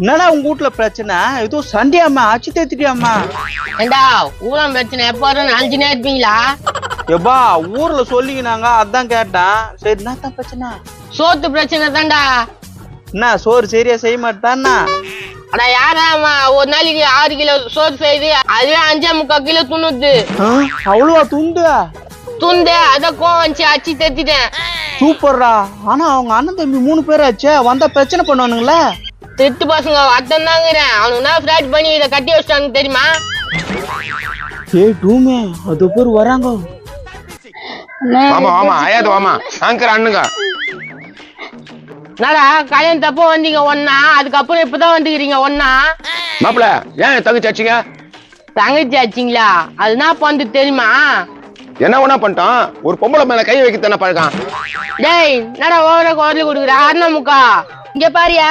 என்னடா உங்க வீட்டுல பிரச்சனை? ஏதோ சண்டையாம்மா, ஆச்சு தேத்திட்டியாம்மா? ஏண்டா ஊரம் பிரச்சனை எப்போ வரும் அழிஞ்சுனே இருப்பீங்களா? எப்பா ஊர்ல சொல்லிக்கினாங்க, அதான் கேட்டேன். சரி என்னதான் பிரச்சனை? சோத்து பிரச்சனை தான்டா. என்ன சோறு சரியா செய்ய மாட்டான்னா? அடா யாராமா ஒரு நாளைக்கு 6 கிலோ சோறு செய்யுது, அதுவே 5.75 கிலோ துண்ணுது. அவ்வளவா துண்டு? அத கோவம் வச்சு அச்சு தேத்திட்டேன். சூப்பர்ரா. ஆனா அவங்க அண்ணன் தம்பி 3 பேர் ஆச்சே, வந்தா பிரச்சனை பண்ணுவானுங்களா? திட்டு பசங்க அத்தன் தாங்கிறேன். அவனுக்கு தான் ஃபிராட் பண்ணி இதை கட்டி வச்சிட்டாங்க தெரியுமா? ஏய் டூமே, அது பேர் வராங்க. ஆமா ஆமா ஐயாது வாமா ஆங்கர் அண்ணுங்க. என்னடா கல்யாணம் தப்போ வந்தீங்க ஒன்னா, அதுக்கப்புறம் இப்பதான் வந்துக்கிறீங்க ஒன்னா? மாப்பிள ஏன் தங்கச்சி ஆச்சுங்க? தங்கச்சி ஆச்சிங்களா? அதுதான் பண்ணு தெரியுமா? என்ன ஒண்ணா பண்ணிட்டான்? ஒரு பொம்பளை மேல கை வைக்க தானே பழக்கம். டேய் என்னடா ஓவரா குரல் கொடுக்குற அண்ணமுக்கா? இங்க பாரியா,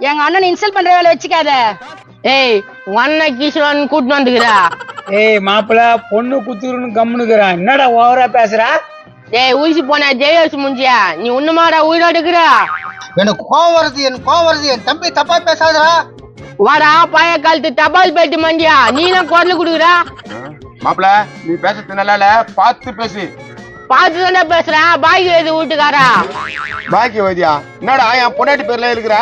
எங்க அண்ணன் இன்சல்ட் பண்ற வேலை வச்சுக்காத. ஏய் உங்க அண்ணன் கிஷோன் கூட்டிட்டு வந்துக்கிறா. ஏய் மாப்பிள்ள பொண்ணு குத்துருன்னு கம்முனுக்குறான், என்னடா ஓவரா பேசுற? டேய் ஊசி போன ஜெயஸ் முஞ்சியா, நீ ஒண்ணுமாடா உயிரோடு இருக்கிற? எனக்கு கோவம் வருது, என் தம்பி தப்பா பேசாதா? வாடா பழைய காலத்து தபால் பேட்டி மண்டியா, நீ தான் குரல் கொடுக்குற. மாப்பிள நீ பேசுறது நல்லா இல்ல, பார்த்து பேசு. பார்த்து தானே பேசுறேன். பாக்கி எது வீட்டுக்காரா? பாக்கி வைத்தியா என்னடா என் பொண்டாட்டி பேர்ல இருக்கிற?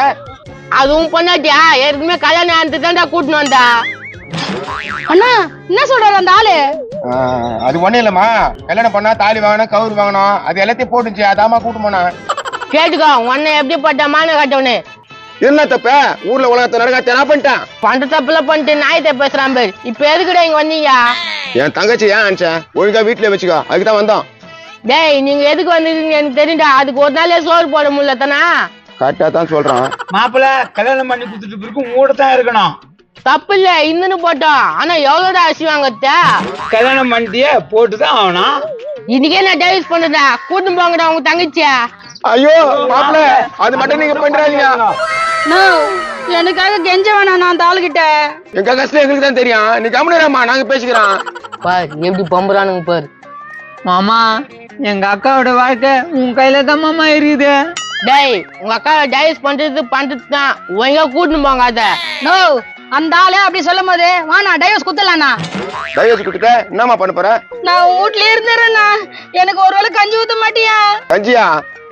அதுவும் பொண்ணாட்டியா? ஏற்கனவே கல்யாணம் ஆனது தான்டா கூட்டின்னு வந்தா. அண்ணா என்ன சொல்றாரு அந்த ஆளு? அது ஒண்ணும் இல்லம்மா, கல்யாணம் பண்ணா தாலி வாங்கணும், கவுரு வாங்கணும், அது எல்லாத்தையும் போட்டுச்சு, அதாமா கூட்டு போனா. கேட்டுக்கோ உன் அண்ணன் எப்படி பட்ட மான கட்டவனு. என்ன தப்ப ஊர்ல உலகத்தை நடக்க என்ன பண்ணிட்டான்? பண்ற தப்புல பண்ணிட்டு நாயத்தை பேசுறான் பேர். இப்ப எதுக்குடா இங்க வந்தீங்க? என் தங்கச்சி ஏன் அனுச்சேன், ஒழுங்கா வீட்டுல வச்சுக்கோ, அதுக்குதான் வந்தோம். டேய் நீங்க எதுக்கு வந்திருக்கீங்க எனக்கு தெரியும்டா. அதுக்கு ஒரு நாளே சோறு போட முடியல தானா? கரெக்டா தான் சொல்றான். மாப்பிள்ள கல்யாணம் பண்ணி குடுத்துட்டு பிறகு கூட தான் இருக்கணும். தப்பு இல்ல இன்னும் போட்டோம். ஆனா எவ்வளோடா அரிசி வாங்கத்த? கல்யாணம் பண்ணிட்டியே போட்டுதான் ஆகணும். இன்னைக்கே நான் டைவர்ஸ் பண்ணுறா. கூட்டின்னு போங்கடா உங்க தங்கச்சியா. ஐயோ மாப்பிள்ள அது மட்டும் நீங்க பண்றாதீங்க. எனக்காக கெஞ்ச வேணாம் நான் அந்த ஆளுகிட்ட. எங்க கஷ்டம் எங்களுக்கு தான் தெரியும், நீ கம்முனேராமா, நாங்க பேசிக்கிறோம். பார் எப்படி பம்புறானுங்க பாரு. மாமா எங்க அக்காவோட வாழ்க்கை உன் கையில தான் மாமா இருக்குது. டேய் உங்க அக்கா டைவர்ஸ் பண்றது தான், ஒழுங்கா கூட்டின்னு போங்க. அத நோ அந்த ஆளே அப்படி சொல்லும் போது வாண்ணா டைவர்ஸ் குத்தலாண்ணா. டைவர்ஸ் கொடுத்துட்ட என்னமா பண்ண போற? நான் வீட்லயே இருந்துறேண்ணா, எனக்கு ஒருவேளை கஞ்சி ஊத்த மாட்டியா? கஞ்சியா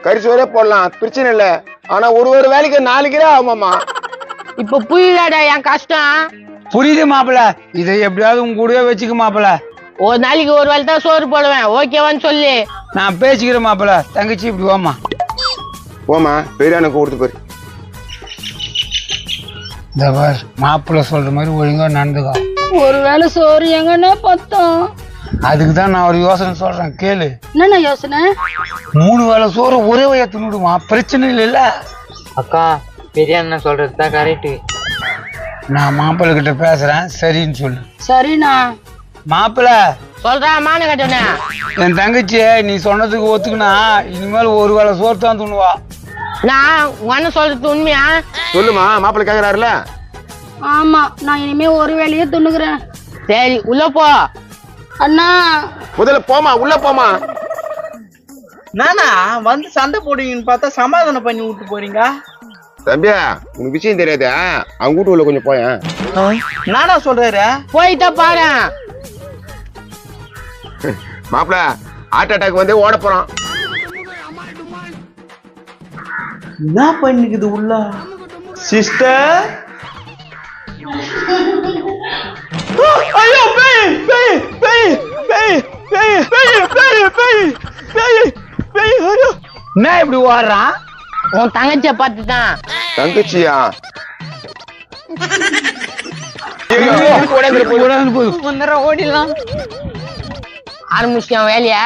கறி சோறே போடலாம், பிரச்சனை இல்ல. ஆனா ஒரு வேலைக்கு 4 கிலோ ஆகுமாமா. இப்ப புரியுதாடா என் கஷ்டம்? புரியுது மாப்பிள்ள, இதை எப்படியாவது உங்க கூடவே வச்சுக்க மாப்பிள்ள. ஒரு நாளைக்கு ஒரு வேலை தான் சோறு போடுவேன், ஓகேவான்னு சொல்லி. நான் பேசிக்கிறேன் மாப்பிள்ள, தங்கச்சி இப்படி வாமா. போமா பெரியானுக்கு கொடுத்து போரு. இந்த பார் மாப்பிள்ள சொல்ற மாதிரி ஒழுங்கா நடந்துக்கோ. ஒருவேளை சோறு எங்கன்னா பத்தம். அதுக்குதான் நான் ஒரு யோசனை சொல்றேன் கேளு. என்னண்ணா யோசனை? 3 வேளை சோறு ஒரே வய தின்னுடுமா, பிரச்சனை இல்ல. அக்கா பெரிய அண்ணன் சொல்றதுதான் கரெக்ட். நான் மாப்பிள்ள கிட்ட பேசுறேன், சரின்னு சொல்லு. சரிண்ணா. மாப்பிள்ள சொல்றா மான கட்டவனே, என் தங்கச்சிய நீ சொன்னதுக்கு ஒத்துக்குனா இனிமேல் ஒரு வேளை சோறு தான் துண்ணுவா. நான் உங்க அண்ணன் சொல்றது உண்மையா? சொல்லுமா, மாப்பிள்ள கேக்குறாருல. ஆமா நான் இனிமே ஒரு வேலையே துண்ணுக்குறேன். சரி உள்ள போ. அண்ணா முதல்ல போமா, உள்ள போமா. நானா வந்து சண்டை போடுவீங்கன்னு பார்த்தா சமாதானம் பண்ணி விட்டு போறீங்க. தம்பியா உனக்கு விஷயம் தெரியாதா, அவங்க வீட்டு உள்ள கொஞ்சம் போயேன். நானா சொல்றாரு போயிட்டா பாரு. மாப்பிள்ள ஹார்ட் அட்டாக் வந்து ஓட போறான். என்ன பண்ணிக்குது உள்ள? சிஸ்டர் ஐயோ பேய் பேய் பேய் பேய் பேய் பேய் பேய் பேய் பேய் பேய் ஐயோ என்ன இப்படி ஓடுறான்? உன் தங்கச்சிய பார்த்துதான். தங்கச்சியா? ஓடிடலாம் ஆரம்பிச்சிட்டான் வேலையா?